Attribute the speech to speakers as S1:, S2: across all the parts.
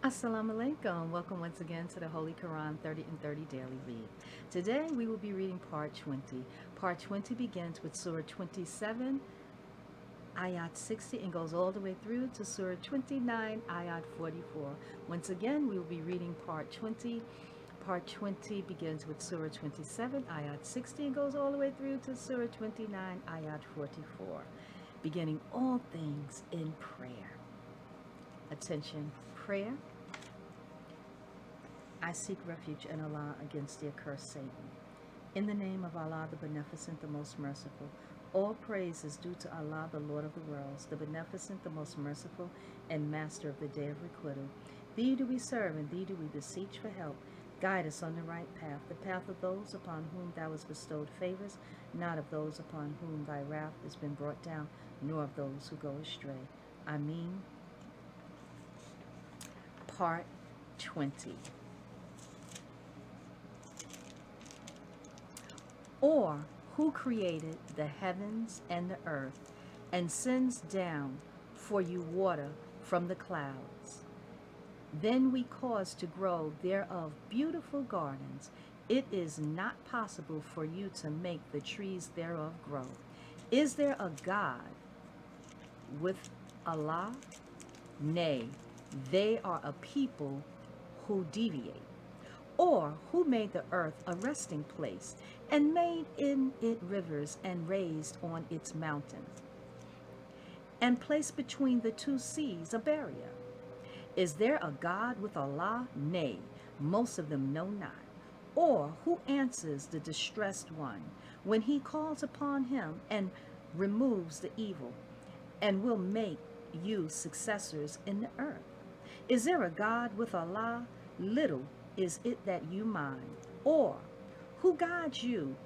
S1: Assalamu alaikum. Welcome once again to the Holy Quran 30 and 30 Daily Read. Today we will be reading part 20. Part 20 begins with Surah 27, Ayat 60, and goes all the way through to Surah 29, Ayat 44. Once again, we will be reading part 20. Part 20 begins with Surah 27, Ayat 60, and goes all the way through to Surah 29, Ayat 44. Beginning all things in prayer. Attention, prayer. I seek refuge in Allah against the accursed Satan. In the name of Allah, the Beneficent, the Most Merciful, all praise is due to Allah, the Lord of the worlds, the Beneficent, the Most Merciful, and Master of the Day of Requital. Thee do we serve, and Thee do we beseech for help. Guide us on the right path, the path of those upon whom Thou hast bestowed favors, not of those upon whom Thy wrath has been brought down, nor of those who go astray. Ameen. Part 20. Or who created the heavens and the earth, and sends down for you water from the clouds? Then we cause to grow thereof beautiful gardens. It is not possible for you to make the trees thereof grow. Is there a God with Allah? Nay, they are a people who deviate. Or who made the earth a resting place, and made in it rivers, and raised on its mountains, and placed between the two seas a barrier? Is there a God with Allah? Nay, most of them know not. Or who answers the distressed one when he calls upon him, and removes the evil, and will make you successors in the earth? Is there a God with Allah? Little is it that you mind. Or who guides you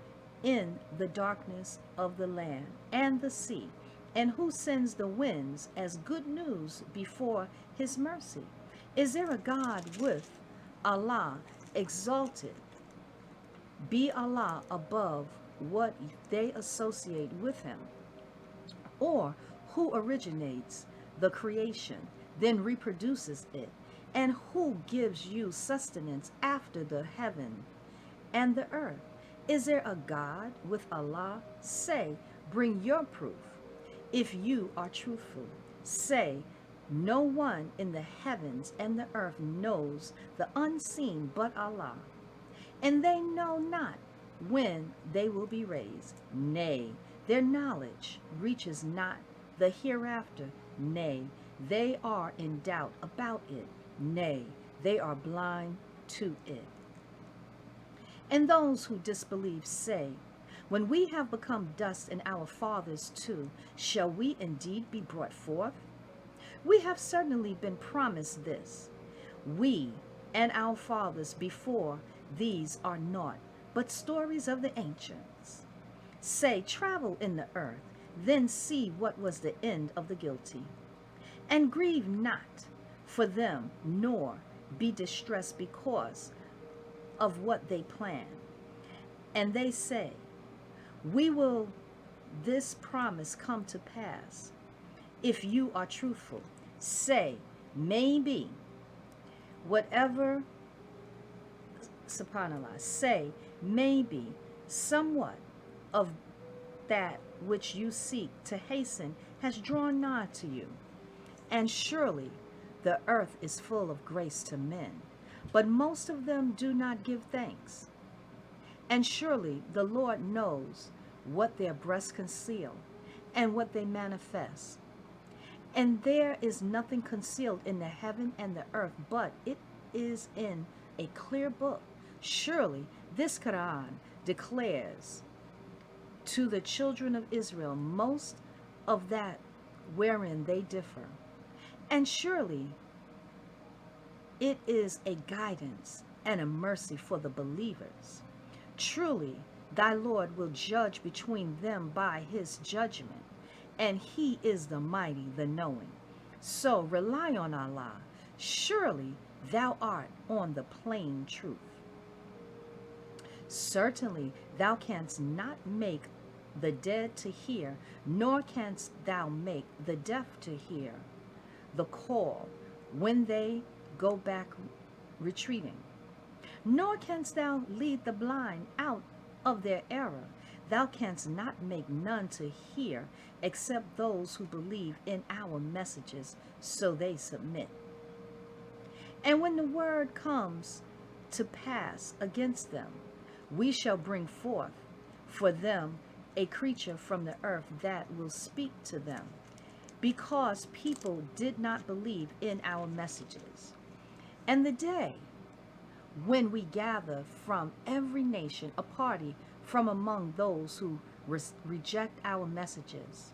S1: in the darkness of the land and the sea, and who sends the winds as good news before his mercy? Is there a God with Allah? Exalted be Allah above what they associate with him. Or who originates the creation, then reproduces it, and who gives you sustenance after the heaven and the earth? Is there a God with Allah? Say, bring your proof, if you are truthful. Say, no one in the heavens and the earth knows the unseen but Allah, and they know not when they will be raised. Nay, their knowledge reaches not the hereafter. Nay, they are in doubt about it. Nay, they are blind to it. And those who disbelieve say, when we have become dust and our fathers too, shall we indeed be brought forth? We have certainly been promised this. We and our fathers before these are naught but stories of the ancients. Say, travel in the earth, then see what was the end of the guilty. And grieve not for them, nor be distressed because of what they plan. And they say, we will this promise come to pass, if you are truthful. Say, maybe, whatever, subhanallah, say, maybe, somewhat of that which you seek to hasten has drawn nigh to you. And surely the earth is full of grace to men, but most of them do not give thanks. And surely the Lord knows what their breasts conceal and what they manifest. And there is nothing concealed in the heaven and the earth, but it is in a clear book. Surely this Qur'an declares to the children of Israel most of that wherein they differ. And surely it is a guidance and a mercy for the believers. Truly thy Lord will judge between them by his judgment, and he is the mighty, the knowing. So rely on Allah. Surely thou art on the plain truth. Certainly thou canst not make the dead to hear, nor canst thou make the deaf to hear the call when they go back retreating. Nor canst thou lead the blind out of their error. Thou canst not make none to hear except those who believe in our messages, so they submit. And when the word comes to pass against them, we shall bring forth for them a creature from the earth that will speak to them, because people did not believe in our messages. And the day when we gather from every nation a party from among those who reject our messages,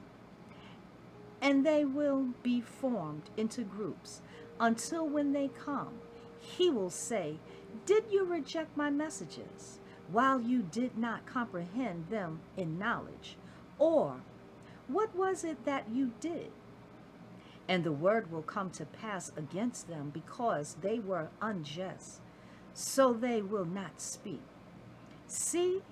S1: and they will be formed into groups until when they come, he will say, did you reject my messages while you did not comprehend them in knowledge? Or what was it that you did? And the word will come to pass against them because they were unjust, so they will not speak. See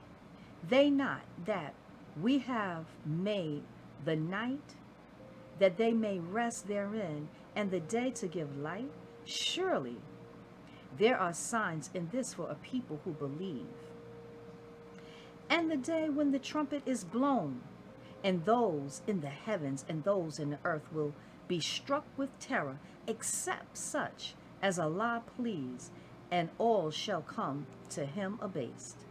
S1: they not that we have made the night that they may rest therein, and the day to give light? Surely there are signs in this for a people who believe. And the day when the trumpet is blown, and those in the heavens and those in the earth will be struck with terror, except such as Allah please, and all shall come to him abased.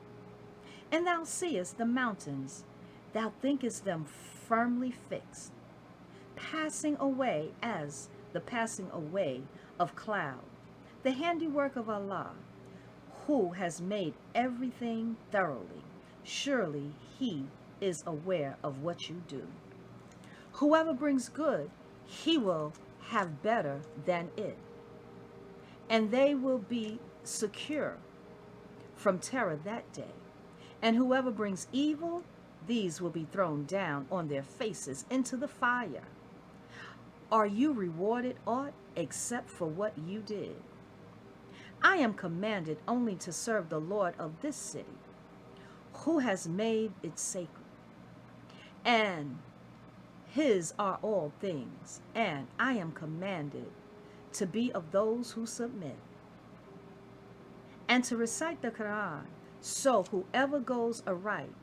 S1: And thou seest the mountains, thou thinkest them firmly fixed, passing away as the passing away of cloud, the handiwork of Allah, who has made everything thoroughly. Surely he is aware of what you do. Whoever brings good, he will have better than it, and they will be secure from terror that day. And whoever brings evil, these will be thrown down on their faces into the fire. Are you rewarded aught except for what you did? I am commanded only to serve the Lord of this city, who has made it sacred, and his are all things, and I am commanded to be of those who submit, and to recite the Qur'ān. So whoever goes aright,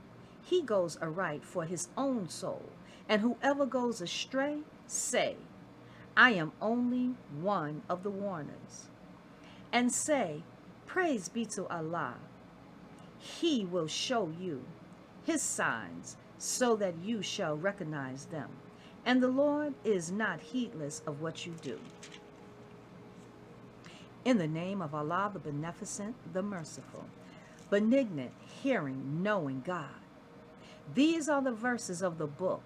S1: he goes aright for his own soul, and whoever goes astray, say, I am only one of the warners. And say, praise be to Allah. He will show you his signs so that you shall recognize them. And the Lord is not heedless of what you do. In the name of Allah, the Beneficent, the Merciful, benignant, hearing, knowing God. These are the verses of the book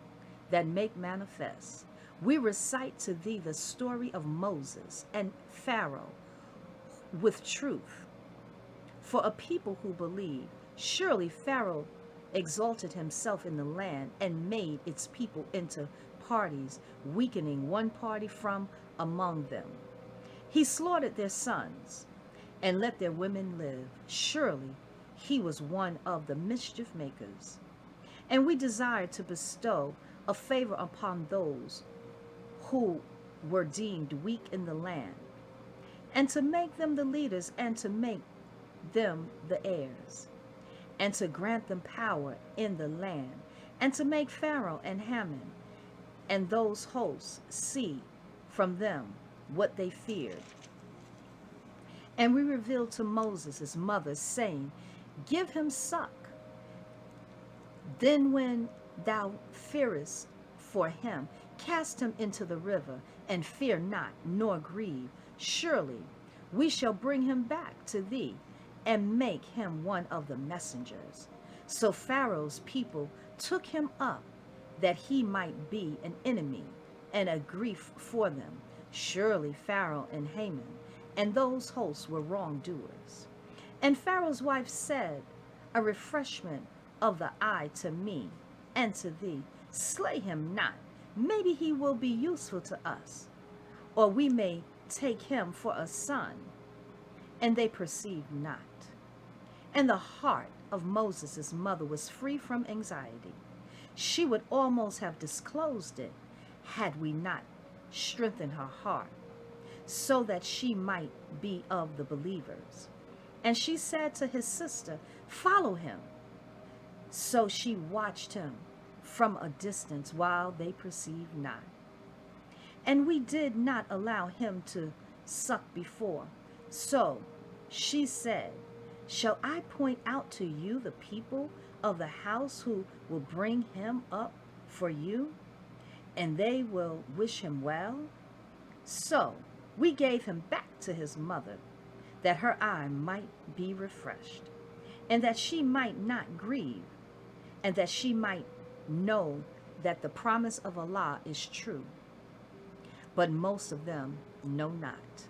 S1: that make manifest. We recite to thee the story of Moses and Pharaoh with truth. For a people who believe, surely Pharaoh exalted himself in the land and made its people into parties, weakening one party from among them. He slaughtered their sons and let their women live. Surely he was one of the mischief makers. And we desired to bestow a favor upon those who were deemed weak in the land, and to make them the leaders, and to make them the heirs, and to grant them power in the land, and to make Pharaoh and Haman and those hosts see from them what they feared. And we revealed to Moses his mother, saying, give him suck. Then when thou fearest for him, cast him into the river, and fear not, nor grieve. Surely we shall bring him back to thee, and make him one of the messengers. So Pharaoh's people took him up, that he might be an enemy and a grief for them. Surely Pharaoh and Haman and those hosts were wrongdoers. And Pharaoh's wife said, a refreshment of the eye to me and to thee. Slay him not. Maybe he will be useful to us, or we may take him for a son. And they perceived not. And the heart of Moses' mother was free from anxiety. She would almost have disclosed it had we not strengthened her heart. so that she might be of the believers. And she said to his sister, "Follow him." So she watched him from a distance while they perceived not. And we did not allow him to suck before. So she said, "Shall I point out to you the people of the house who will bring him up for you, and they will wish him well?" So we gave him back to his mother, that her eye might be refreshed, and that she might not grieve, and that she might know that the promise of Allah is true. But most of them know not.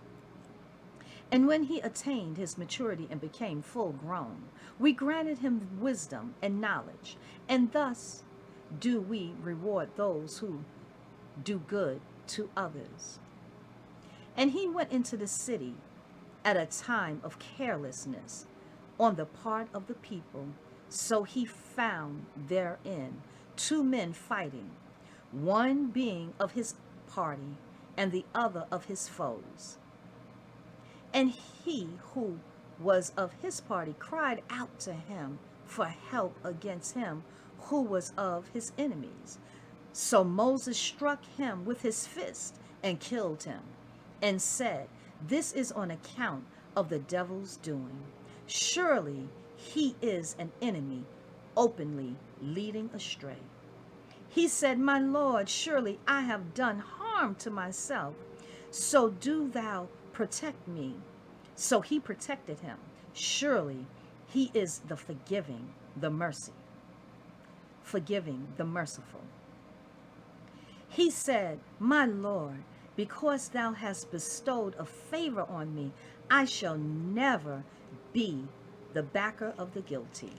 S1: And when he attained his maturity and became full grown, we granted him wisdom and knowledge, and thus do we reward those who do good to others. And he went into the city at a time of carelessness on the part of the people. So he found therein two men fighting, one being of his party and the other of his foes. And he who was of his party cried out to him for help against him who was of his enemies. So Moses struck him with his fist and killed him, and said, "This is on account of the devil's doing. Surely he is an enemy, openly leading astray." He said, "My Lord, surely I have done harm to myself, so do thou protect me." So he protected him. Surely he is the forgiving, the merciful. He said, "My Lord, because thou hast bestowed a favor on me, I shall never be the backer of the guilty."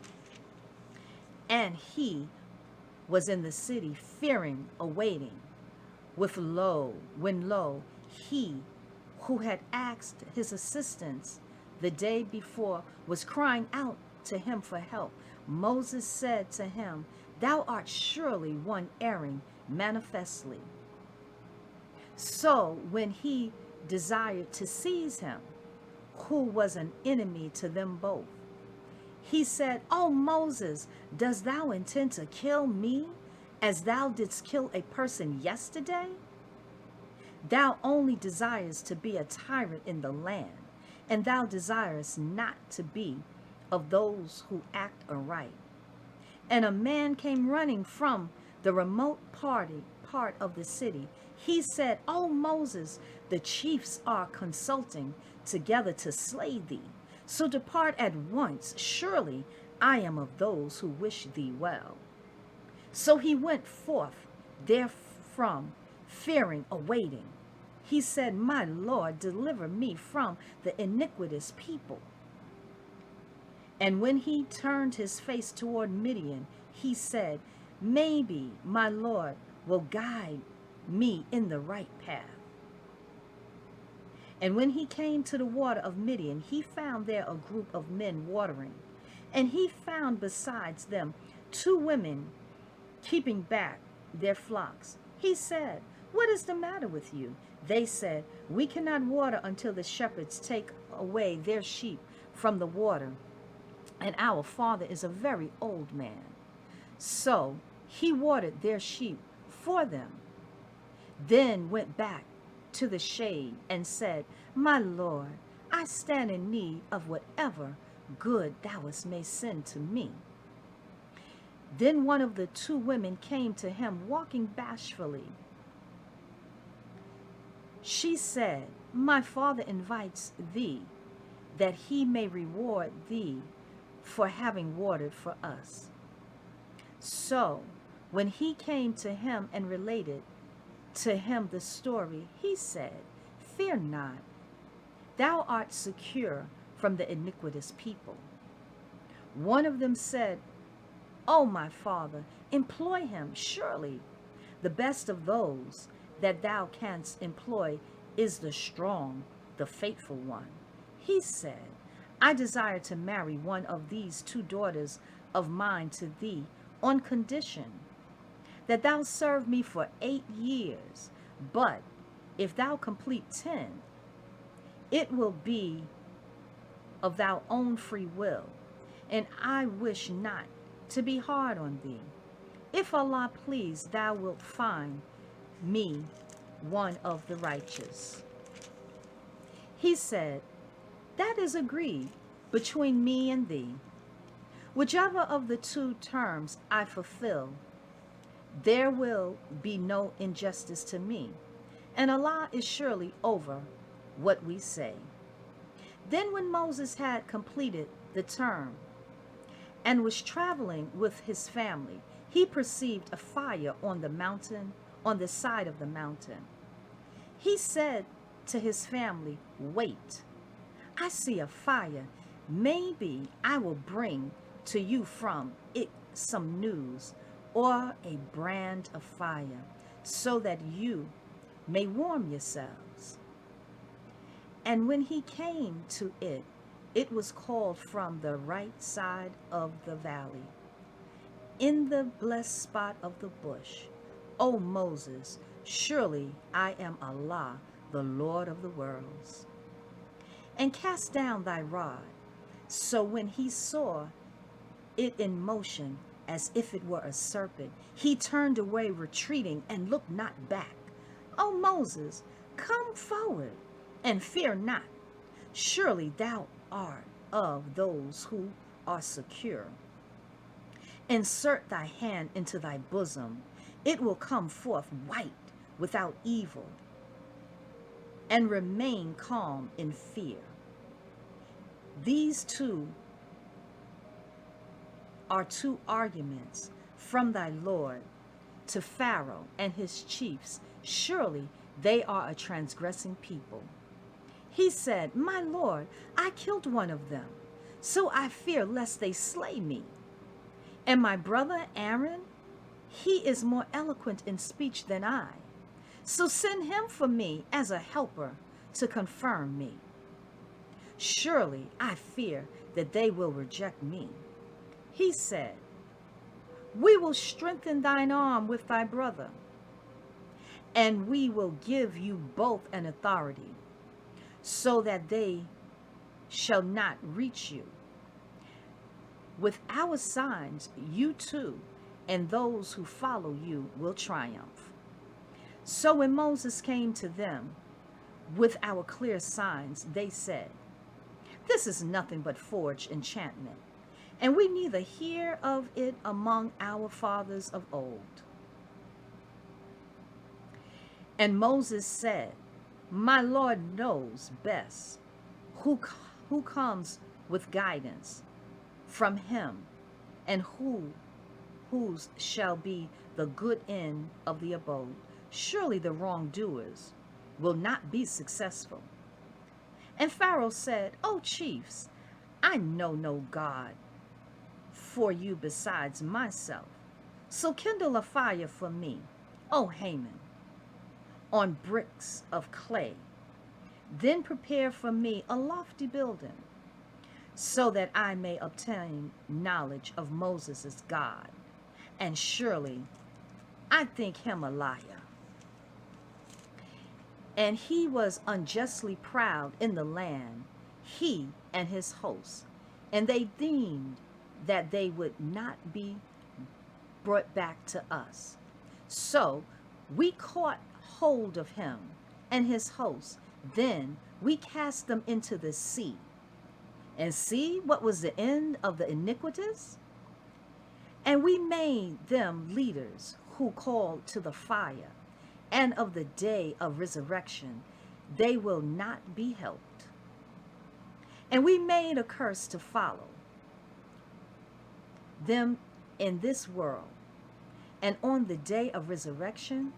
S1: And he was in the city fearing, awaiting, when lo, he who had asked his assistance the day before was crying out to him for help. Moses said to him, "Thou art surely one erring manifestly." So when he desired to seize him, who was an enemy to them both, he said, "O Moses, dost thou intend to kill me as thou didst kill a person yesterday? Thou only desirest to be a tyrant in the land, and thou desirest not to be of those who act aright." And a man came running from the remote part of the city. He said, "O Moses, the chiefs are consulting together to slay thee. So depart at once. Surely I am of those who wish thee well." So he went forth therefrom, fearing, awaiting. He said, "My Lord, deliver me from the iniquitous people." And when he turned his face toward Midian, he said, "Maybe my Lord will guide me in the right path." And when he came to the water of Midian, he found there a group of men watering. And he found besides them 2 women keeping back their flocks. He said, "What is the matter with you?" They said, "We cannot water until the shepherds take away their sheep from the water, and our father is a very old man." So he watered their sheep for them, then went back to the shade and said, "My Lord, I stand in need of whatever good thou may send to me." Then one of the 2 women came to him walking bashfully. She said, "My father invites thee, that he may reward thee for having watered for us." So when he came to him and related to him the story, he said, "Fear not, thou art secure from the iniquitous people." One of them said, "O my father, employ him. Surely the best of those that thou canst employ is the strong, the faithful one." He said, "I desire to marry one of these 2 daughters of mine to thee on condition that thou serve me for 8 years. But if thou complete 10, it will be of thou own free will, and I wish not to be hard on thee. If Allah please, thou wilt find me one of the righteous. He said, that is agreed between me and thee. Whichever of the two terms I fulfill, there will be no injustice to me, and Allah is surely over what we say. Then when Moses had completed the term and was traveling with his family, he perceived a fire on the mountain, on the side of the mountain. He said to his family, wait, I see a fire. Maybe I will bring to you from it some news or a brand of fire, so that you may warm yourselves. And when he came to it, it was called from the right side of the valley, in the blessed spot of the bush. O Moses, surely I am Allah, the Lord of the worlds. And cast down thy rod. So when he saw it in motion, as if it were a serpent, he turned away, retreating, and looked not back. O Moses, come forward, and fear not. Surely thou art of those who are secure. Insert thy hand into thy bosom. It will come forth white, without evil, and remain calm in fear. These two are two arguments from thy Lord to Pharaoh and his chiefs. Surely they are a transgressing people. He said, my Lord, I killed one of them, so I fear lest they slay me. And my brother Aaron, he is more eloquent in speech than I. So send him for me as a helper to confirm me. Surely I fear that they will reject me. He said, we will strengthen thine arm with thy brother, and we will give you both an authority, so that they shall not reach you. With our signs, you too, and those who follow you will triumph. So when Moses came to them with our clear signs, they said, this is nothing but forged enchantment, and we neither hear of it among our fathers of old. And Moses said, my Lord knows best who comes with guidance from him, and whose shall be the good end of the abode. Surely the wrongdoers will not be successful. And Pharaoh said, O chiefs, I know no God for you besides myself. So kindle a fire for me, O Haman, on bricks of clay. Then prepare for me a lofty building, so that I may obtain knowledge of Moses' God. And surely I think him a liar. And he was unjustly proud in the land, he and his hosts, and they deemed that they would not be brought back to us. So we caught hold of him and his hosts. Then we cast them into the sea. And see what was the end of the iniquitous? And we made them leaders who called to the fire, and of the day of resurrection they will not be helped. And we made a curse to follow them in this world, and on the day of resurrection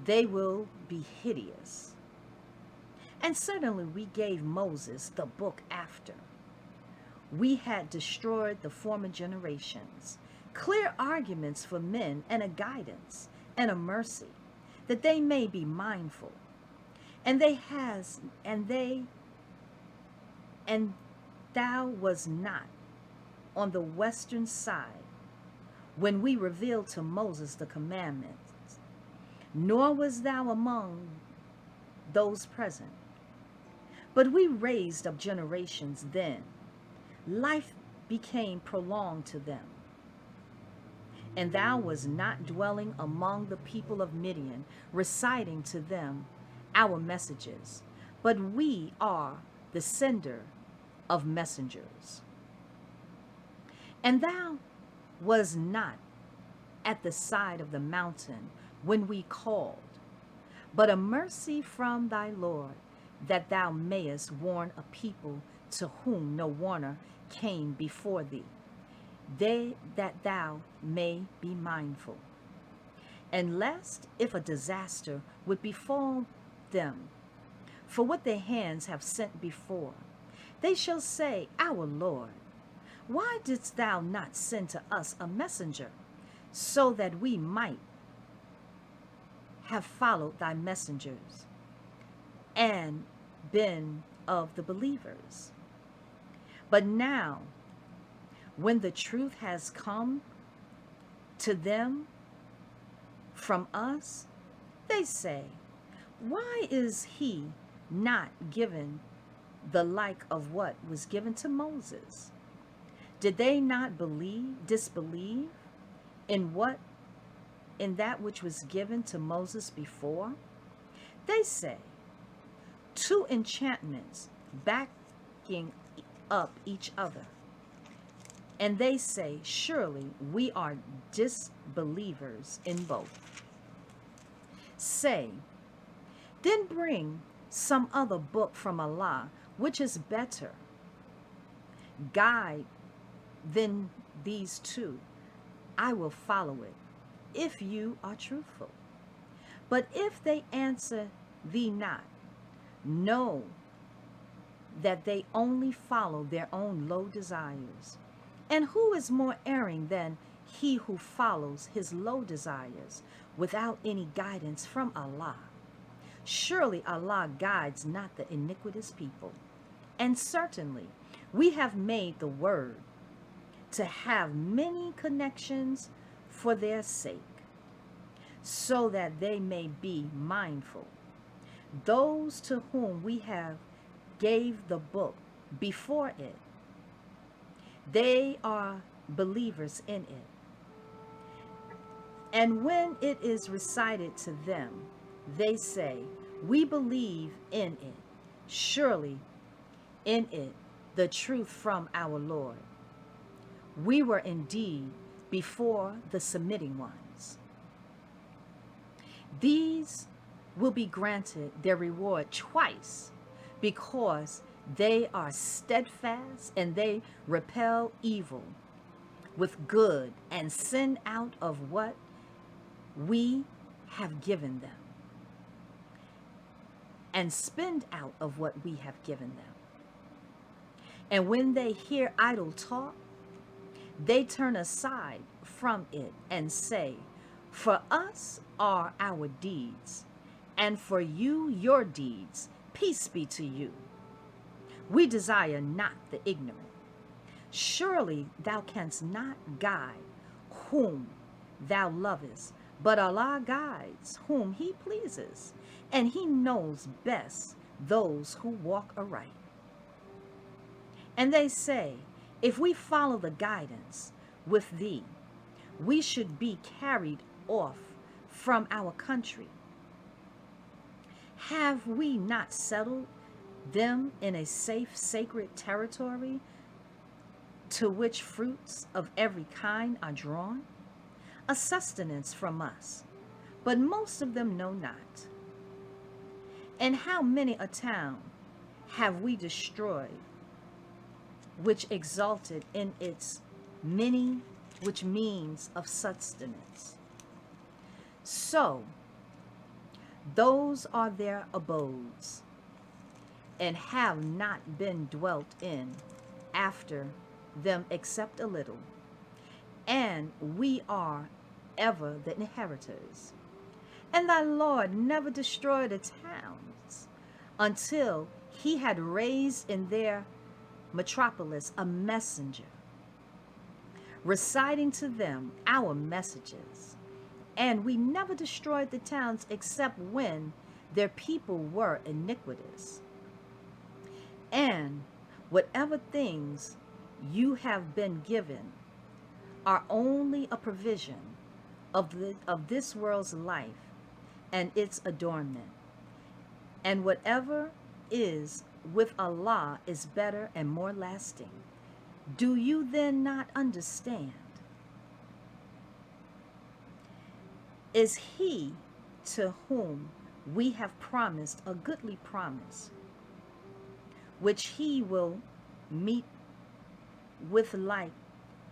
S1: they will be hideous. And certainly we gave Moses the book after we had destroyed the former generations, clear arguments for men, and a guidance and a mercy, that they may be mindful. And thou was not on the western side when we revealed to Moses the commandments, nor was thou among those present. But we raised up generations then. Life became prolonged to them. And thou was not dwelling among the people of Midian, reciting to them our messages, but we are the sender of messengers. And thou was not at the side of the mountain when we called, but a mercy from thy Lord, that thou mayest warn a people to whom no warner came before thee, they that thou may be mindful. And lest if a disaster would befall them, for what their hands have sent before, they shall say, Our Lord, why didst thou not send to us a messenger, so that we might have followed thy messengers and been of the believers? But now, when the truth has come to them from us, they say, Why is he not given the like of what was given to Moses? Did they not disbelieve in that which was given to Moses before? They say, two enchantments backing up each other. And they say, Surely we are disbelievers in both. Say, then bring some other book from Allah, which is better guide than these two. I will follow it, if you are truthful. But if they answer thee not, know that they only follow their own low desires. And who is more erring than he who follows his low desires without any guidance from Allah? Surely Allah guides not the iniquitous people. And certainly we have made the word to have many connections for their sake, so that they may be mindful. Those to whom we have gave the book before it, they are believers in it. And when it is recited to them, they say, We believe in it. Surely in it the truth from our Lord. We were indeed before the submitting ones. These will be granted their reward twice, because they are steadfast and they repel evil with good and send out of what we have given them, and spend out of what we have given them. And when they hear idle talk, they turn aside from it and say, For us are our deeds, and for you your deeds. Peace be to you. We desire not the ignorant. Surely thou canst not guide whom thou lovest, but Allah guides whom he pleases, and he knows best those who walk aright. And they say, If we follow the guidance with thee, we should be carried off from our country. Have we not settled them in a safe, sacred territory to which fruits of every kind are drawn, a sustenance from us? But most of them know not. And how many a town have we destroyed, which exalted in its many, which means of sustenance? So those are their abodes, and have not been dwelt in after them except a little. And we are ever the inheritors. And thy Lord never destroyed the towns until he had raised in their metropolis a messenger, reciting to them our messages. And we never destroyed the towns except when their people were iniquitous. And whatever things you have been given are only a provision of this world's life and its adornment. And whatever is with Allah is better and more lasting. Do you then not understand? Is he to whom we have promised a goodly promise, which he will meet with, like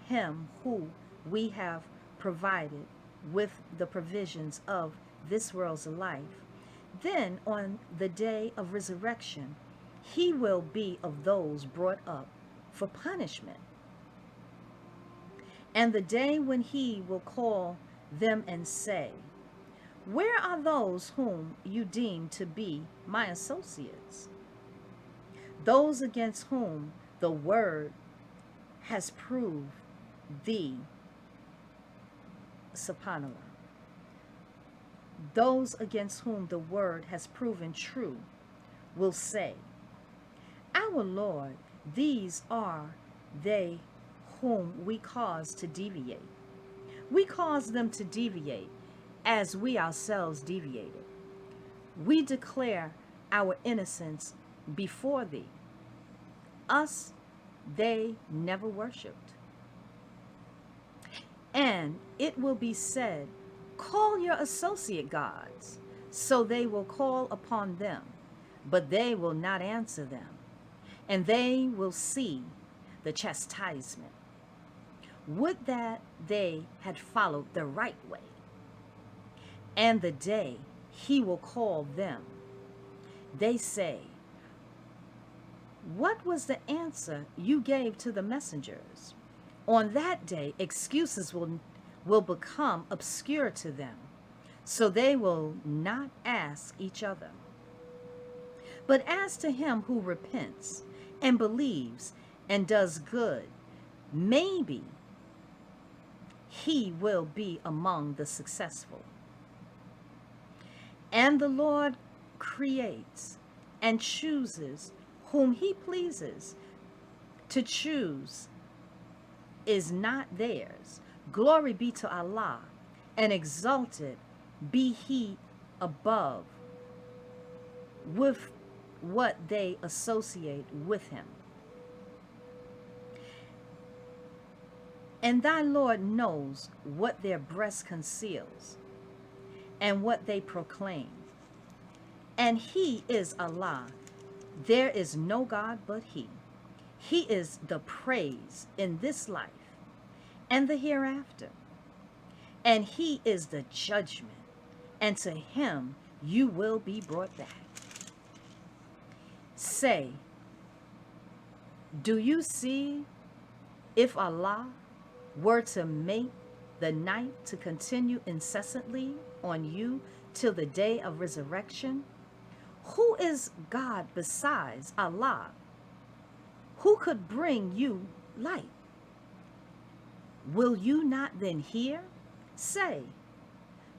S1: him who we have provided with the provisions of this world's life. Then on the day of resurrection, he will be of those brought up for punishment. And the day when he will call them and say, where are those whom you deem to be my associates? Those against whom the word has proved thee, subhanallah. Those against whom the word has proven true will say, our Lord, these are they whom we cause to deviate. We cause them to deviate as we ourselves deviated. We declare our innocence before thee. Us they never worshipped. And it will be said, call your associate gods. So they will call upon them, but they will not answer them. And they will see the chastisement. Would that they had followed the right way. And the day he will call them, they say, what was the answer you gave to the messengers? On that day, excuses will become obscure to them, so they will not ask each other. But as to him who repents and believes and does good, maybe he will be among the successful. And the Lord creates and chooses whom he pleases. To choose is not theirs. Glory be to Allah, and exalted be he above with what they associate with him. And thy Lord knows what their breast conceals and what they proclaim. And he is Allah. There is no God but he. He is the praise in this life and the hereafter. And he is the judgment, and to him you will be brought back. Say, do you see if Allah were to make the night to continue incessantly on you till the day of resurrection? Who is God besides Allah? Who could bring you light? Will you not then hear? Say,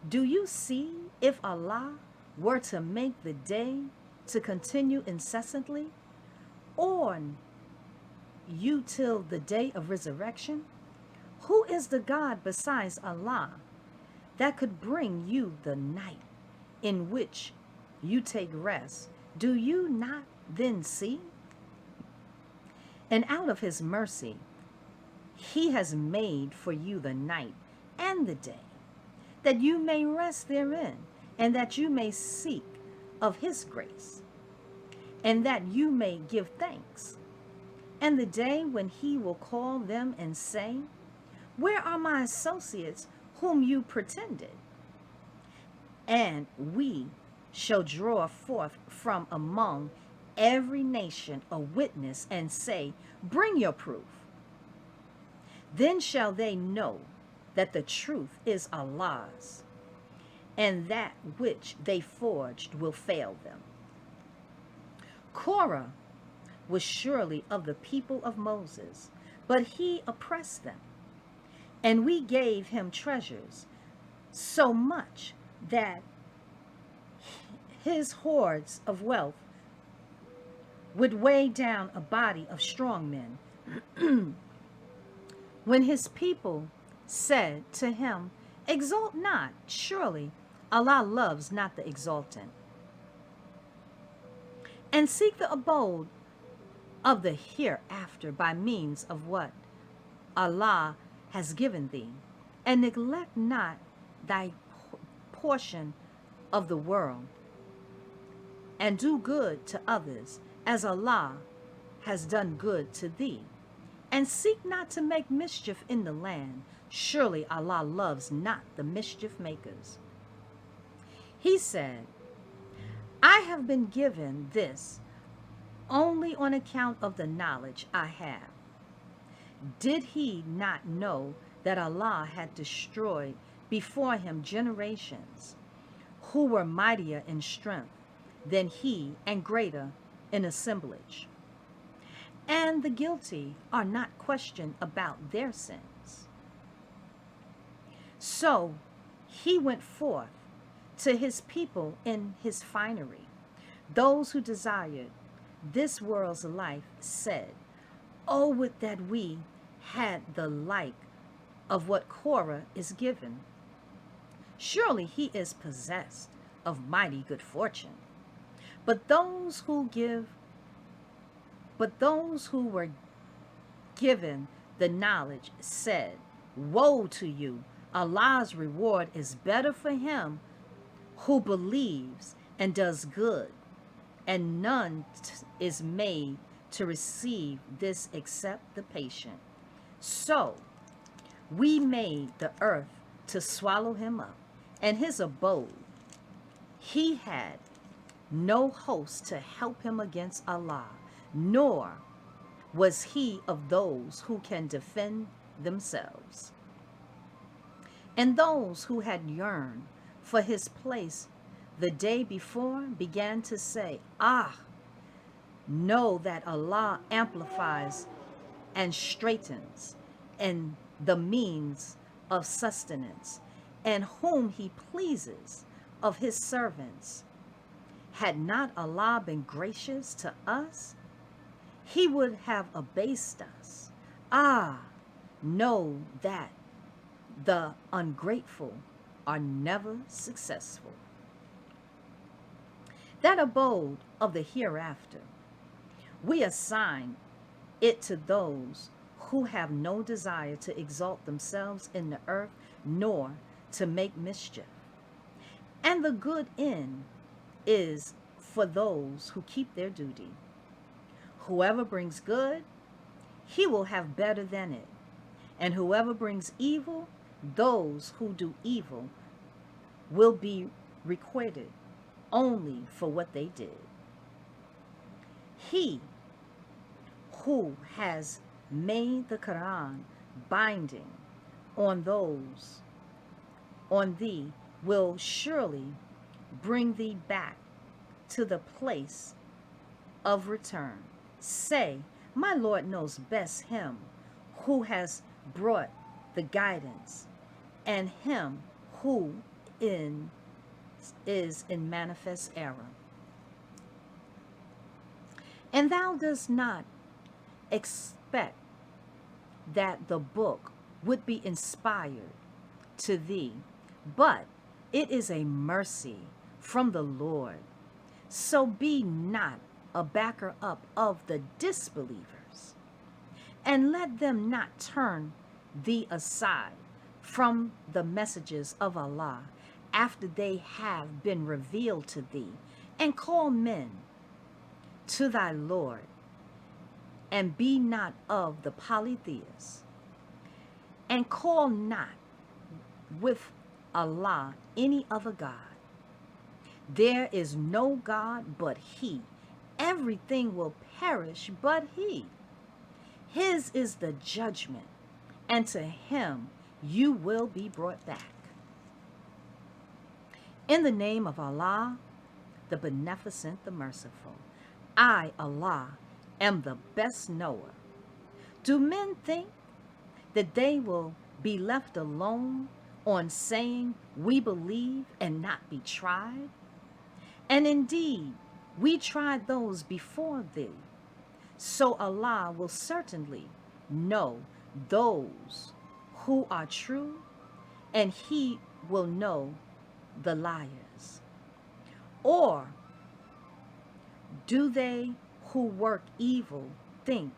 S1: do you see if Allah were to make the day to continue incessantly on you till the day of resurrection? Who is the God besides Allah that could bring you the night in which you take rest? Do you not then see? And out of his mercy, he has made for you the night and the day, that you may rest therein, and that you may seek of his grace, and that you may give thanks. And the day when he will call them and say, where are my associates whom you pretended? And we shall draw forth from among every nation a witness and say, bring your proof. Then shall they know that the truth is Allah's, and that which they forged will fail them. Korah was surely of the people of Moses, but he oppressed them. And we gave him treasures, so much that his hoards of wealth would weigh down a body of strong men. When his people said to him, "Exalt not, surely Allah loves not the exultant." And seek the abode of the hereafter by means of what Allah has given thee, and neglect not thy portion of the world, and do good to others as Allah has done good to thee, and seek not to make mischief in the land. Surely Allah loves not the mischief makers. He said, I have been given this only on account of the knowledge I have. Did he not know that Allah had destroyed before him generations who were mightier in strength than he and greater in assemblage? And the guilty are not questioned about their sins. So he went forth to his people in his finery. Those who desired this world's life said, "Oh, would that we had the like of what Korah is given. Surely he is possessed of mighty good fortune." But those who were given the knowledge said, "Woe to you! Allah's reward is better for him who believes and does good, and none is made to receive this except the patient." So we made the earth to swallow him up, and his abode. He had no host to help him against Allah, nor was he of those who can defend themselves. And those who had yearned for his place the day before began to say, know that Allah amplifies and straightens and the means of sustenance, and whom he pleases of his servants. Had not Allah been gracious to us, he would have abased us. Know that the ungrateful are never successful. That abode of the hereafter, we assign it to those who have no desire to exalt themselves in the earth, nor to make mischief. And the good end is for those who keep their duty. Whoever brings good, he will have better than it. And whoever brings evil, those who do evil will be requited only for what they did. He who has made the Qur'ān binding on thee will surely bring thee back to the place of return. Say, my Lord knows best him who has brought the guidance, and him who is in manifest error. And thou dost not expect that the book would be inspired to thee, but it is a mercy from the Lord. So be not a backer up of the disbelievers, and let them not turn thee aside from the messages of Allah after they have been revealed to thee, and call men to thy Lord, and be not of the polytheists, and call not with Allah any other God. There is no God but He. Everything will perish but He. His is the judgment, and to Him you will be brought back. In the name of Allah, the Beneficent, the Merciful, I, Allah, am the best knower. Do men think that they will be left alone on saying, we believe, and not be tried? And indeed, we tried those before thee, So Allah will certainly know those who are true, and He will know the liars. Or do they who work evil think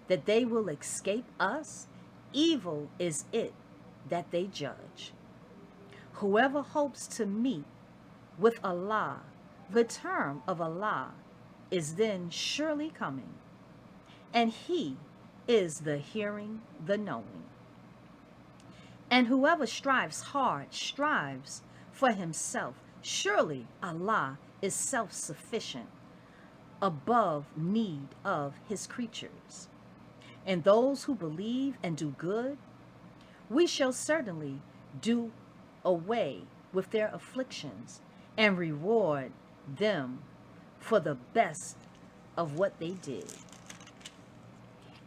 S1: that they will escape us? Evil is it that they judge. Whoever hopes to meet with Allah, the term of Allah is then surely coming, and He is the hearing, the knowing. And whoever strives hard strives for himself. Surely Allah is self-sufficient, above need of His creatures. And those who believe and do good, we shall certainly do away with their afflictions and reward them for the best of what they did.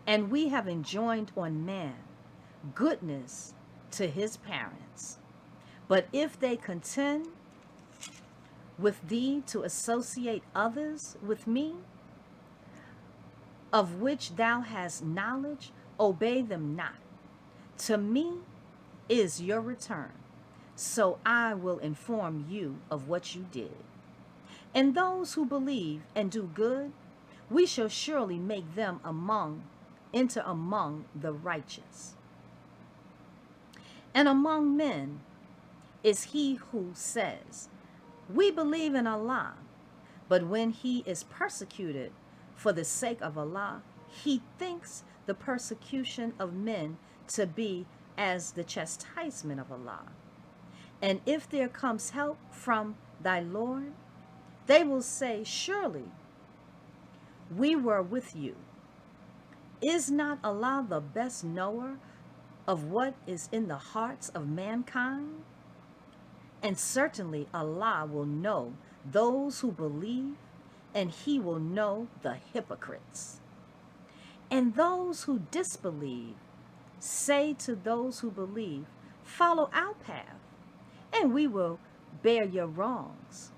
S1: And we have enjoined on man goodness to his parents. But if they contend with thee to associate others with me, of which thou hast knowledge, obey them not. To me is your return, so I will inform you of what you did. And those who believe and do good, we shall surely make them enter among the righteous. And among men is he who says, we believe in Allah, but when he is persecuted for the sake of Allah, he thinks the persecution of men to be as the chastisement of Allah. And if there comes help from thy Lord, they will say, surely we were with you. Is not Allah the best knower of what is in the hearts of mankind? And certainly Allah will know those who believe, and he will know the hypocrites. And those who disbelieve say to those who believe, follow our path, and we will bear your wrongs.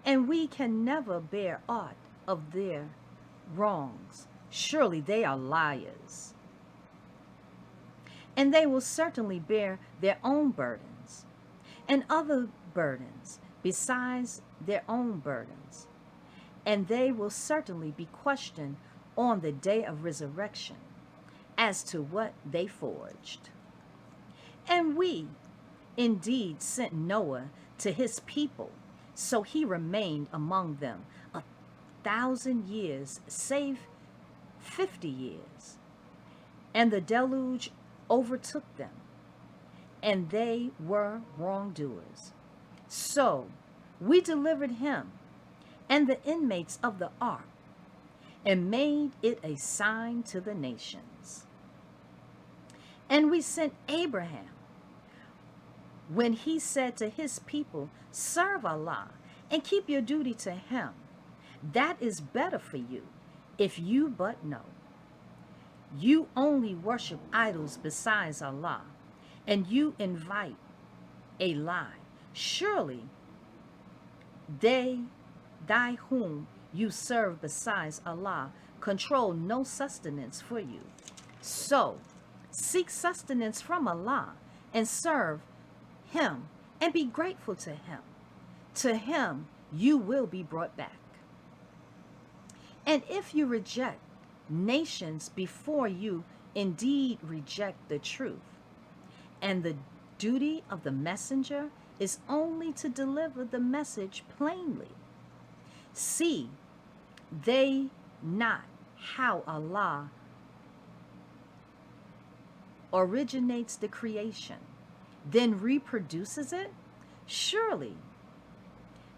S1: And we can never bear aught of their wrongs. Surely they are liars. And they will certainly bear their own burdens, and other burdens besides their own burdens. And they will certainly be questioned on the day of resurrection as to what they forged. And we indeed sent Noah to his people, so he remained among them 1,000 years, save 50 years. And the deluge overtook them, and they were wrongdoers. So we delivered him and the inmates of the ark, and made it a sign to the nations. And we sent Abraham when he said to his people, serve Allah and keep your duty to him. That is better for you, if you but know. You only worship idols besides Allah, and you invite a lie. Surely thy whom you serve besides Allah control no sustenance for you. So seek sustenance from Allah and serve him and be grateful to him. To him you will be brought back. And if you reject nations before you, indeed reject the truth, and the duty of the messenger is only to deliver the message plainly. See they not how Allah originates the creation, then reproduces it? Surely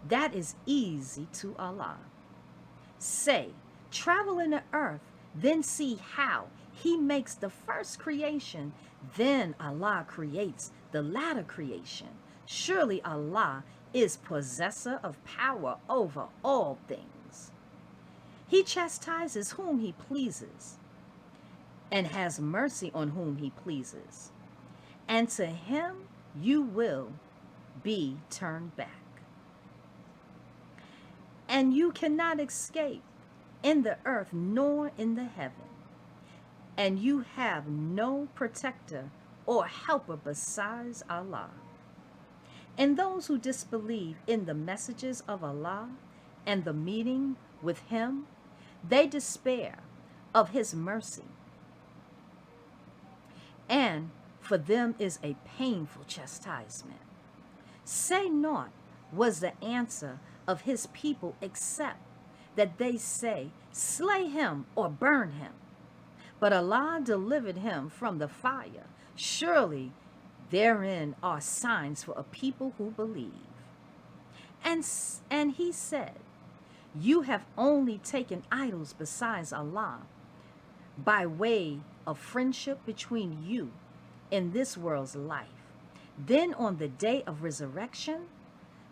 S1: that is easy to Allah. Say, travel in the earth, then see how he makes the first creation, then Allah creates the latter creation. Surely Allah is possessor of power over all things. He chastises whom he pleases, and has mercy on whom he pleases. And to him you will be turned back. And you cannot escape in the earth nor in the heaven, and you have no protector or helper besides Allah. And those who disbelieve in the messages of Allah and the meeting with Him, they despair of His mercy, and for them is a painful chastisement. Say not was the answer of His people except that they say, slay him or burn him. But Allah delivered him from the fire. Surely therein are signs for a people who believe. And he said, you have only taken idols besides Allah by way of friendship between you in this world's life. Then on the day of resurrection,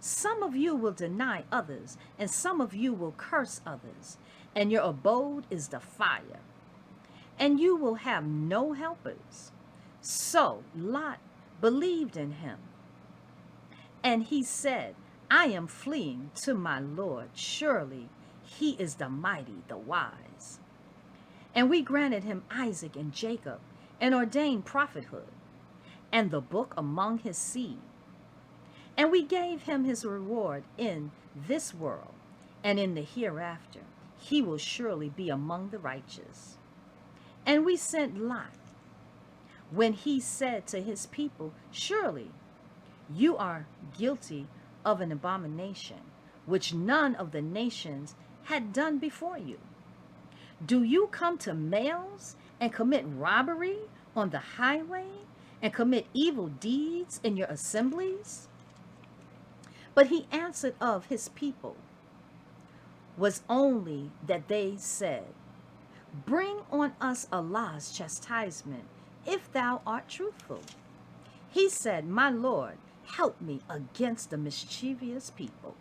S1: some of you will deny others, and some of you will curse others, and your abode is the fire, and you will have no helpers. So Lot believed in him, and he said, I am fleeing to my Lord. Surely he is the mighty, the wise. And we granted him Isaac and Jacob, and ordained prophethood, and the book among his seed. And we gave him his reward in this world, and in the hereafter he will surely be among the righteous. And we sent Lot, when he said to his people, surely you are guilty of an abomination, which none of the nations had done before you. Do you come to males and commit robbery on the highway, and commit evil deeds in your assemblies? But he answered of his people was only that they said, bring on us Allah's chastisement, if thou art truthful. He said, my Lord, help me against the mischievous people.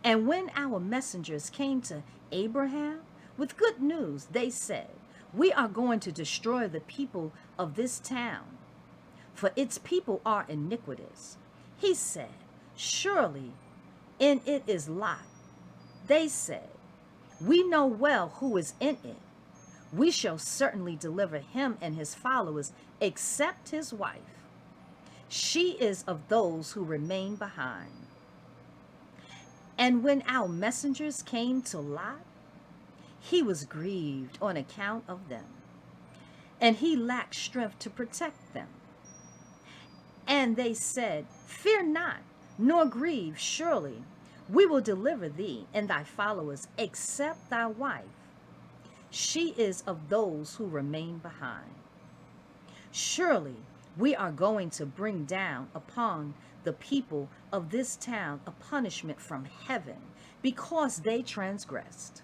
S1: And when our messengers came to Abraham with good news, they said, we are going to destroy the people of this town, for its people are iniquitous. He said, surely in it is Lot. They said, we know well who is in it. We shall certainly deliver him and his followers, except his wife. She is of those who remain behind. And when our messengers came to Lot, he was grieved on account of them, and he lacked strength to protect them. And they said, fear not, nor grieve, surely we will deliver thee and thy followers, except thy wife. She is of those who remain behind. Surely we are going to bring down upon the people of this town a punishment from heaven, because they transgressed.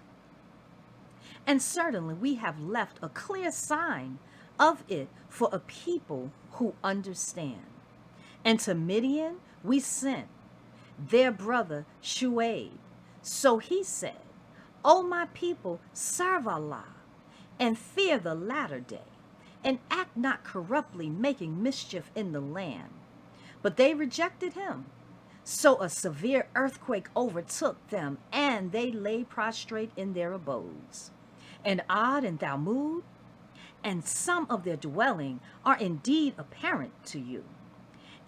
S1: And certainly we have left a clear sign of it for a people who understand. And to Midian we sent their brother Shuaib. So he said, O my people, serve Allah, and fear the latter day, and act not corruptly, making mischief in the land. But they rejected him. So a severe earthquake overtook them, and they lay prostrate in their abodes. And Ad and Thamud, and some of their dwelling, are indeed apparent to you.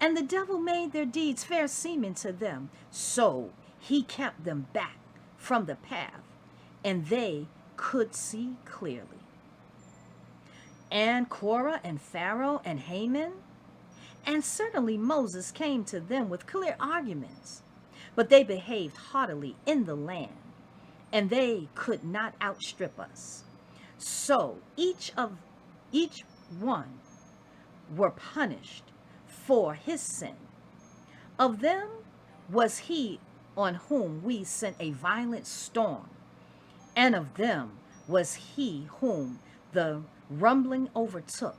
S1: And the devil made their deeds fair seeming to them, so he kept them back from the path, and they could see clearly. And Korah and Pharaoh and Haman, and certainly Moses came to them with clear arguments, but they behaved haughtily in the land, and they could not outstrip us. So each one were punished for his sin. Of them was he on whom we sent a violent storm, and of them was he whom the rumbling overtook,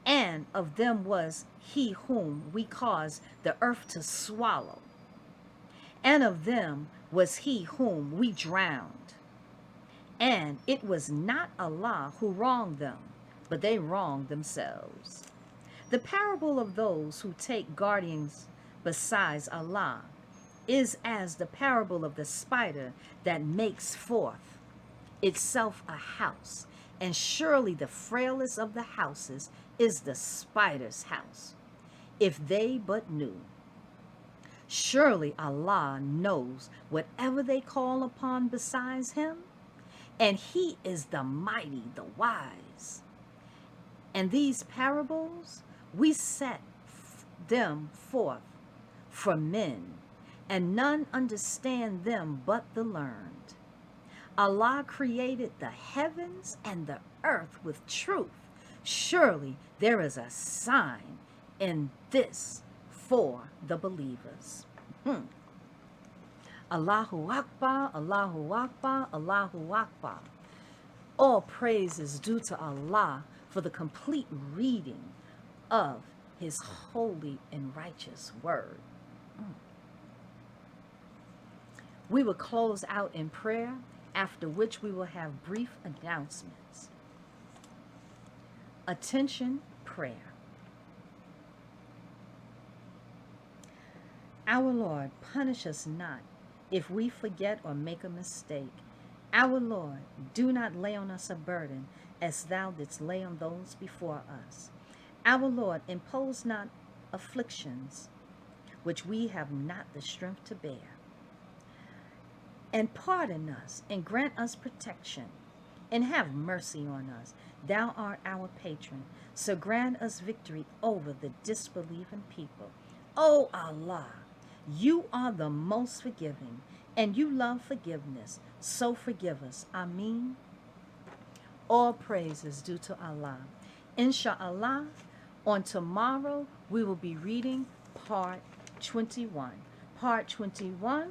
S1: and of them was he whom we caused the earth to swallow, and of them was he whom we drowned. And it was not Allah who wronged them, but they wronged themselves. The parable of those who take guardians besides Allah is as the parable of the spider that makes forth itself a house, and surely the frailest of the houses is the spider's house. If they but knew. Surely Allah knows whatever they call upon besides him, and he is the mighty, the wise. And these parables, we set them forth for men, and none understand them but the learned. Allah created the heavens and the earth with truth. Surely there is a sign in this for the believers. Allahu Akbar, Allahu Akbar, Allahu Akbar. All praise is due to Allah for the complete reading of his holy and righteous word. We will close out in prayer, after which we will have brief announcements. Attention, prayer. Our Lord, punish us not if we forget or make a mistake. Our Lord, do not lay on us a burden as thou didst lay on those before us. Our Lord, impose not afflictions which we have not the strength to bear. And pardon us and grant us protection and have mercy on us. Thou art our patron, so grant us victory over the disbelieving people. O Allah, you are the most forgiving, and you love forgiveness, so forgive us. Ameen. All praise is due to Allah. Insha'Allah, on tomorrow we will be reading part 21. Part 21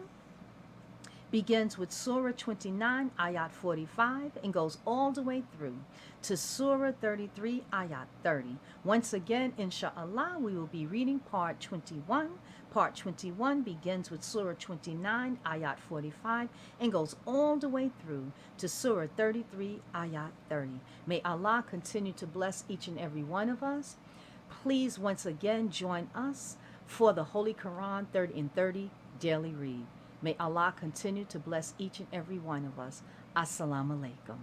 S1: begins with Surah 29, Ayat 45, and goes all the way through to Surah 33, Ayat 30. Once again, Insha'Allah, we will be reading part 21. Part 21 begins with Surah 29, Ayat 45, and goes all the way through to Surah 33, Ayat 30. May Allah continue to bless each and every one of us. Please, once again, join us for the Holy Quran 30 and 30 daily read. May Allah continue to bless each and every one of us. Assalamu alaikum.